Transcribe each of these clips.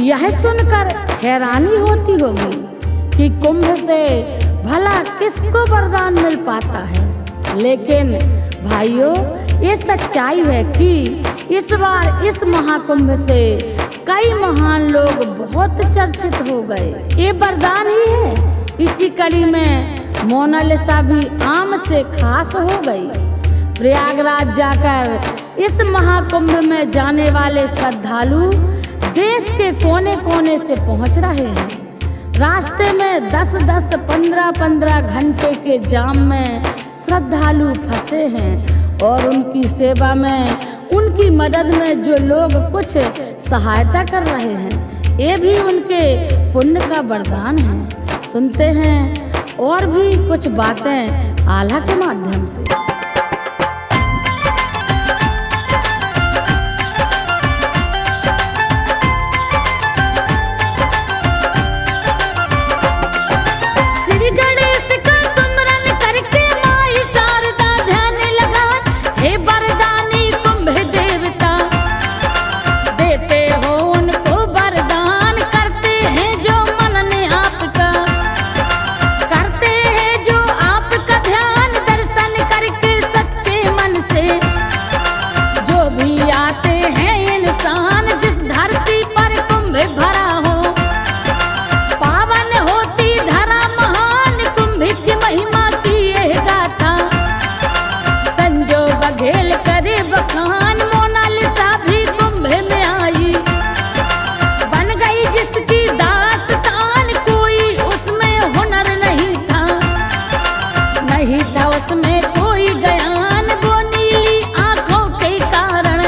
यह सुनकर हैरानी होती होगी कि कुंभ से भला किसको वरदान मिल पाता है। लेकिन भाइयों, ये सच्चाई है कि इस बार इस महाकुंभ से कई महान लोग बहुत चर्चित हो गए। ये वरदान ही है। इसी कड़ी में मोनालिसा भी आम से खास हो गई। प्रयागराज जाकर इस महाकुंभ में जाने वाले श्रद्धालु देश के कोने कोने से पहुंच रहे हैं। रास्ते में 10-10, 15-15 घंटे के जाम में श्रद्धालु फंसे हैं और उनकी सेवा में, उनकी मदद में जो लोग कुछ सहायता कर रहे हैं, ये भी उनके पुण्य का वरदान है। सुनते हैं और भी कुछ बातें आल्हा के माध्यम से। मोनालिसा भी कुंभ में आई, बन गई जिसकी दास्तान। कोई उसमें हुनर नहीं था उसमें कोई ज्ञान, वो नीली आंखों के कारण।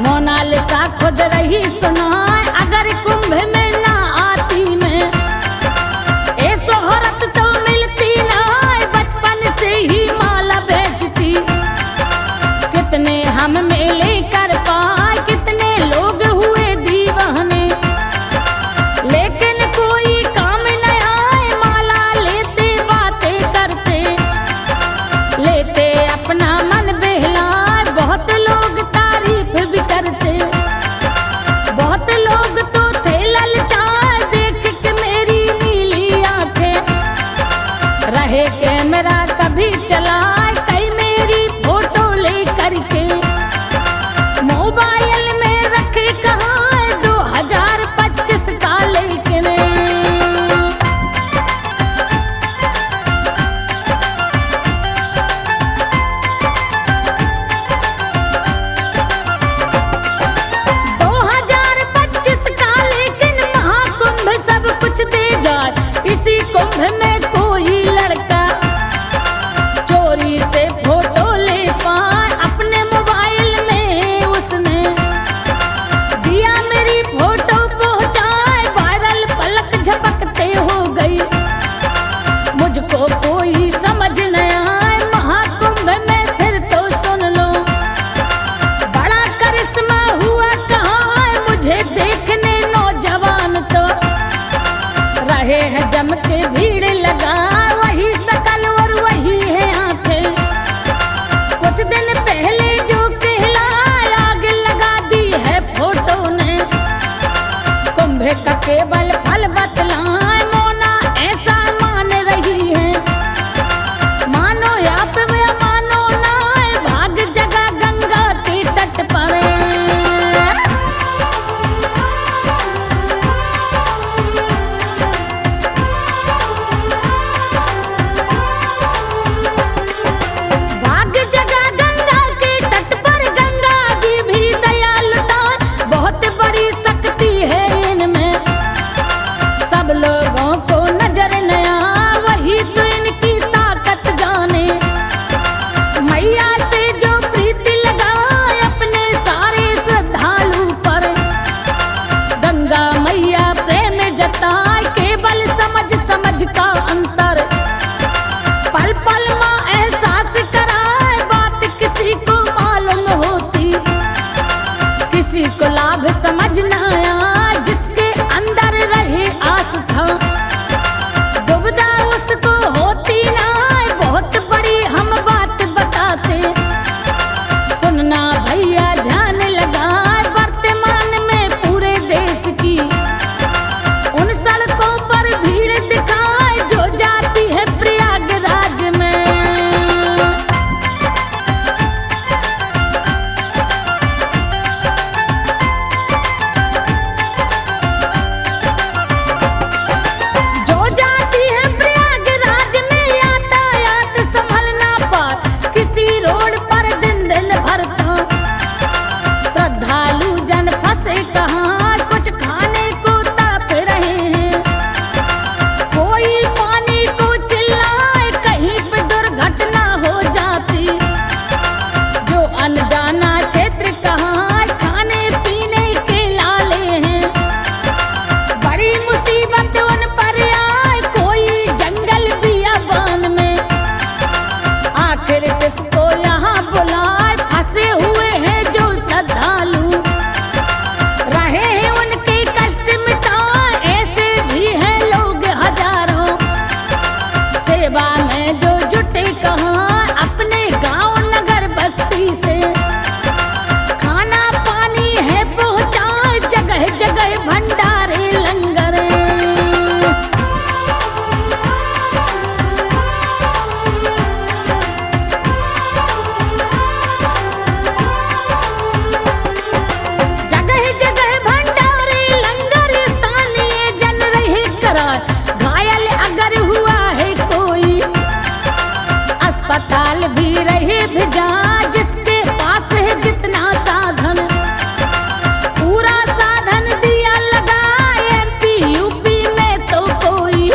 मोनालिसा खुद रही सुनाए, अगर कुंभ में ना आती मैं, ए शोहरत तो मिलती ना। बचपन से ही माला बेचती, कितने हम मेले कर पाए, कितने लोग हुए दीवाने, लेकिन कोई काम न आए। माला लेते बातें करते, लेते अपना मन बहलाए। बहुत लोग तारीफ भी करते, बहुत लोग तो थे ललचाए, देख के मेरी नीली आंखें। रहे कैमरा कभी चलाए, कई मेरी फोटो ले करके मोबाइल में रखे। कहाँ 2025 का लेकिन इसी कुंभ में कोई लड़का चोरी से फोटो ले पाए, अपने मोबाइल में उसने दिया मेरी फोटो पहुंचाए। वायरल पलक झपकते हो गई, मुझको कोई समझ न आए। महाकुंभ में फिर तो सुन लो, बड़ा करिश्मा हुआ कहाँ है। मुझे देखने नौजवान तो रहे हैं जम के भीड़ लगा, वही शकल और वही है आंखें। कुछ दिन पहले जो कहलाए, आग लगा दी है फोटो ने। कुंभ का केवल फल बतलाए, मोना ऐसा मान रही है। मानो आप में मानो ना, भाग जगह गंगा के तट पर। से। सुनना भैया ध्यान लगाए, वर्तमान में पूरे देश की उन सड़कों पर भीड़ दिखाए जो जाती है प्रयागराज में। जो जाती है प्रयागराज में, यातायात संभल ना पाए किसी रोड पर दिन दिन भर तो। श्रद्धालु जन फंसे कहाँ, कुछ खाने को तड़प रहे हैं। कोई पानी को चिल्लाए, कहीं पे दुर्घटना हो जाती। जो अनजाना क्षेत्र कहाँ, खाने पीने के लाले हैं। बड़ी मुसीबत उन पर आए, कोई जंगल बियाबान में। आखिर किसको यहाँ बुलाए, फंसे हुए हैं जो श्रद्धालु। रहे हैं उनके कष्ट मिटाए, ऐसे भी हैं लोग हजारों। सेवा में जो जुटे कहाँ, अपने गांव नगर बस्ती से। खाना पानी है पहुँचाए, जगह जगह भंडारे लंगर। जगह जगह भंडारे लंगर, स्थानीय जन रहे करार। घायल अगर हुआ है कोई, अस्पताल भी रहे भिजा। जिसके पास है जितना साधन, पूरा साधन दिया लगा। MP UP में तो कोई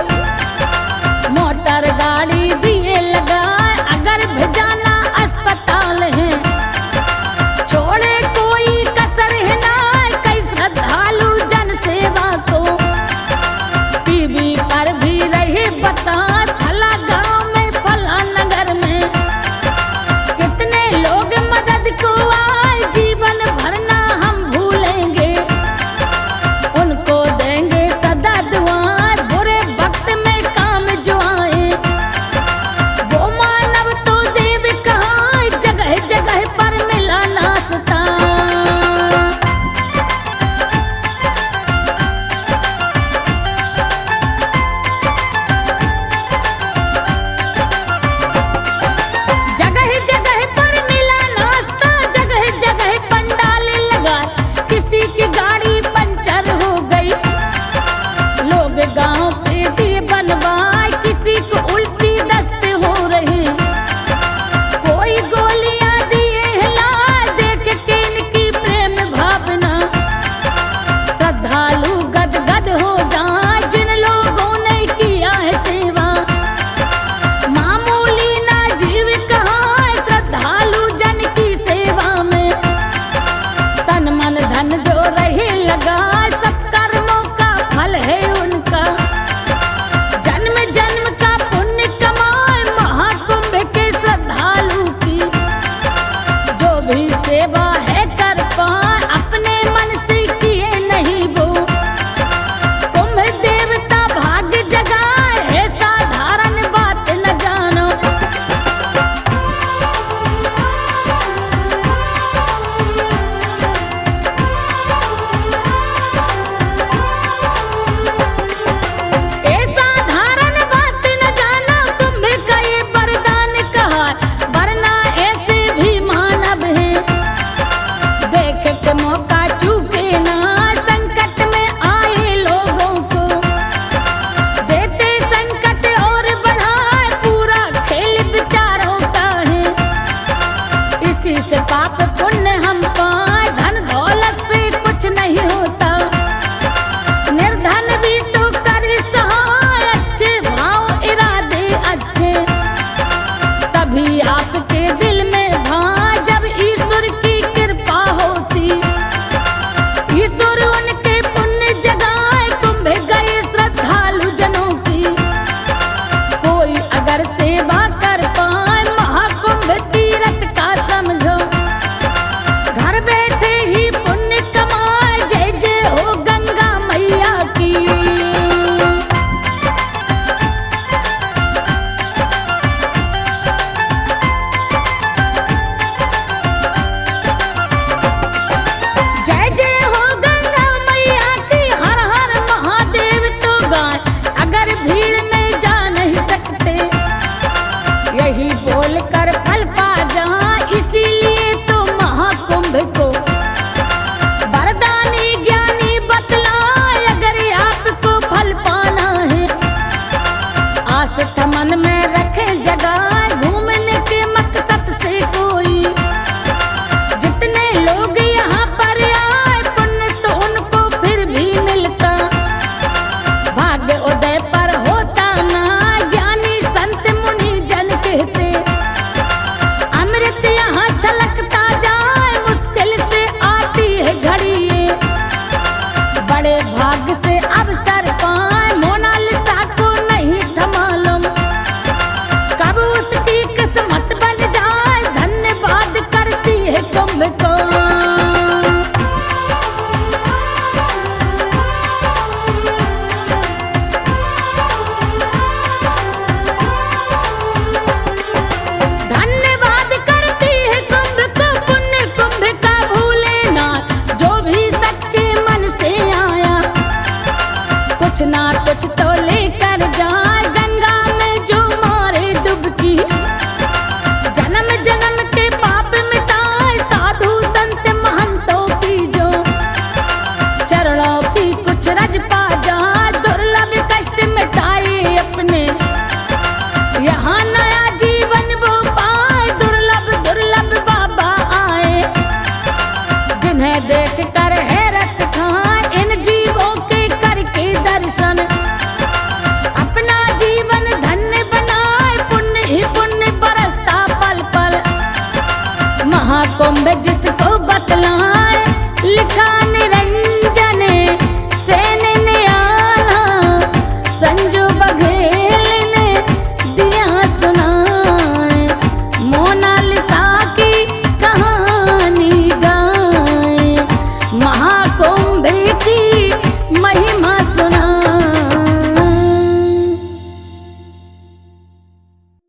मोटर गाड़ी दिए लगा। अगर भिजाना अस्पताल है, छोड़े कोई कसर है ना। कई श्रद्धालु जन सेवा को टीवी पर भी रहे बता। फला गांव में फला नगर में कितने लोग मदद को आए। जीवन भरना हम भूलेंगे, उनको देंगे सदा दुआएं। बुरे वक्त में काम जो आए, वो मानव तो देव कहाँ। जगह जगह पर मिला नाश्ता। जगह जगह पर मिला नाश्ता, जगह जगह पंडाल लगा। किसी की गाड़ी पंचर हो गई, लोग गांव पे दिए बनवाए। किसी को उल्टी दस्त हो रही, कोई गोलियां दिए हिला। देख के इनकी प्रेम भावना, श्रद्धालु गदगद हो जाए। जिन लोगों ने किया है सेवा, मामूली ना जीव कहाँ। श्रद्धालु जन की सेवा में तन मन धन जो रहे लगा। सब कर्मों का फल है उनका, जन्म जन्म का पुण्य कमाए। महाकुंभ के श्रद्धालु की जो भी सेवा है कर पाए। अपने मन से किए नहीं वो, कुंभ देवता भाग्य जगाए। है साधारण बात न जानो, ए साधारण बात न जानो। कुंभ का ये वरदान कहा, वरना ऐसे भी मानव हैं। देख के मौका चूके ना, संकट में आए लोगों को देते संकट और बढ़ाए। पूरा खेल विचारों का है, इसी से पाप पुण्य हम पाए। धन दौलत से कुछ नहीं होता, निर्धन भी तो कर सहाय। अच्छे भाव इरादे अच्छे, तभी आपके दिल में भा। जब ईश्वर की कृपा होती, ईश्वर उनके पुण्य जगाए। कुंभ गए श्रद्धालु जनों की, कोई अगर सेवा कर पाए। महाकुंभ तीरथ का समझो, इसीलिए